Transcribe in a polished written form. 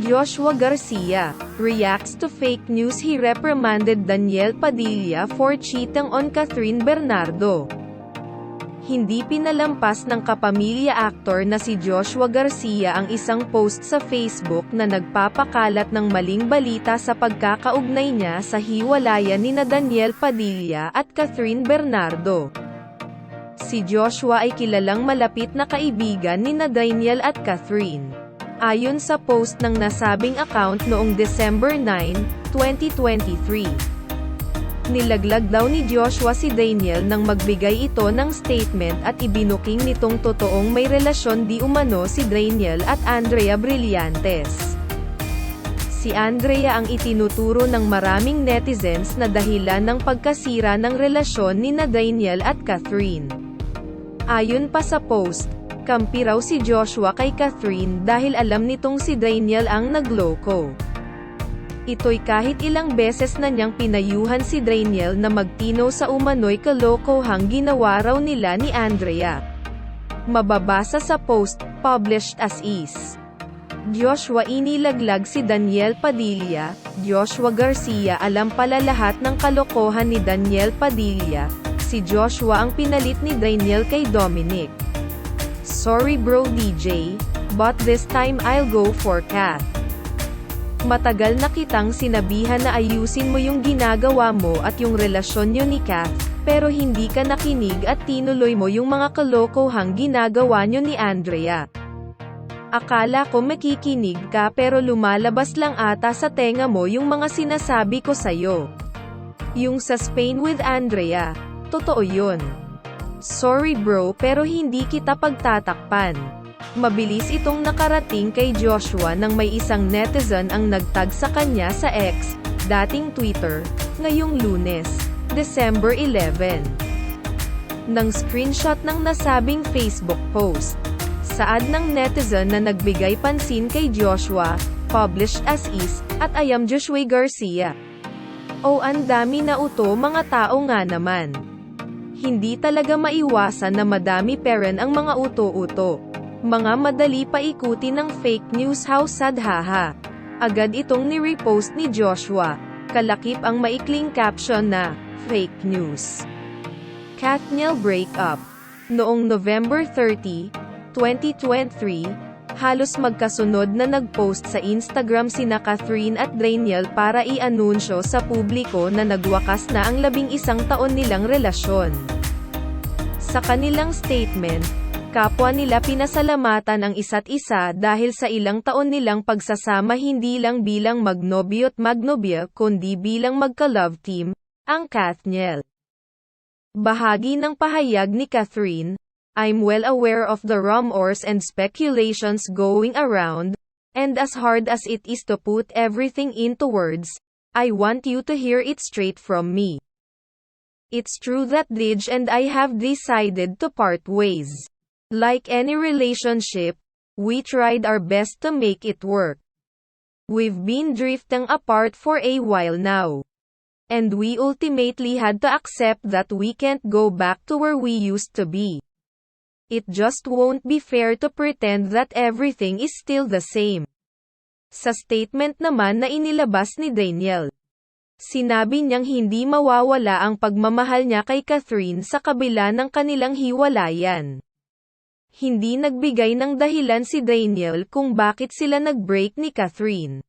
Joshua Garcia reacts to fake news. He reprimanded Daniel Padilla for cheating on Catherine Bernardo. Hindi pinalampas ng kapamilya aktor na si Joshua Garcia ang isang post sa Facebook na nagpapakalat ng maling balita sa pagkakaugnay niya sa hiwalayan nina Daniel Padilla at Catherine Bernardo. Si Joshua ay kilalang malapit na kaibigan nina Daniel at Catherine. Ayon sa post ng nasabing account noong December 9, 2023. Nilaglag daw ni Joshua si Daniel nang magbigay ito ng statement at ibinuking nitong totoong may relasyon di umano si Daniel at Andrea Brillantes. Si Andrea ang itinuturo ng maraming netizens na dahilan ng pagkasira ng relasyon nina Daniel at Catherine. Ayon pa sa post, kampi raw si Joshua kay Catherine dahil alam nitong si Daniel ang nagloko. Ito'y kahit ilang beses na niyang pinayuhan si Daniel na magtino sa umano'y kalokohang ginawa raw nila ni Andrea. Mababasa sa post, published as is. Joshua inilaglag si Daniel Padilla. Joshua Garcia alam pala lahat ng kalokohan ni Daniel Padilla. Si Joshua ang pinalit ni Daniel kay Dominic. Sorry bro DJ, but this time I'll go for Kath. Matagal na kitang sinabihan na ayusin mo yung ginagawa mo at yung relasyon nyo ni Kath, pero hindi ka nakinig at tinuloy mo yung mga kalokohang ginagawa nyo ni Andrea. Akala ko makikinig ka pero lumalabas lang ata sa tenga mo yung mga sinasabi ko sayo. Yung sa Spain with Andrea, totoo yun. Sorry bro pero hindi kita pagtatakpan. Mabilis itong nakarating kay Joshua nang may isang netizen ang nagtag sa kanya sa X, dating Twitter, ngayong Lunes, December 11. Nang screenshot ng nasabing Facebook post. Saad ng netizen na nagbigay pansin kay Joshua, published as is, at I am Joshua Garcia. Oh ang dami na uto mga tao nga naman. Hindi talaga maiwasan na madami peren ang mga uto-uto. Mga madali paikutin ng fake news, how sad haha. Agad itong ni-repost ni Joshua. Kalakip ang maikling caption na, fake news. Katniel breakup. Noong November 30, 2023, halos magkasunod na nag-post sa Instagram sina Catherine at Daniel para i-anunsyo sa publiko na nagwakas na ang 11 taon nilang relasyon. Sa kanilang statement, kapwa nila pinasalamatan ang isa't isa dahil sa ilang taon nilang pagsasama hindi lang bilang magnobyo at magnobya kundi bilang magka-love team, ang Katniel. Bahagi ng pahayag ni Catherine, I'm well aware of the rumors and speculations going around, and as hard as it is to put everything into words, I want you to hear it straight from me. It's true that Dij and I have decided to part ways. Like any relationship, we tried our best to make it work. We've been drifting apart for a while now. And we ultimately had to accept that we can't go back to where we used to be. It just won't be fair to pretend that everything is still the same. Sa statement naman na inilabas ni Daniel, sinabi niyang hindi mawawala ang pagmamahal niya kay Catherine sa kabila ng kanilang hiwalayan. Hindi nagbigay ng dahilan si Daniel kung bakit sila nag-break ni Catherine.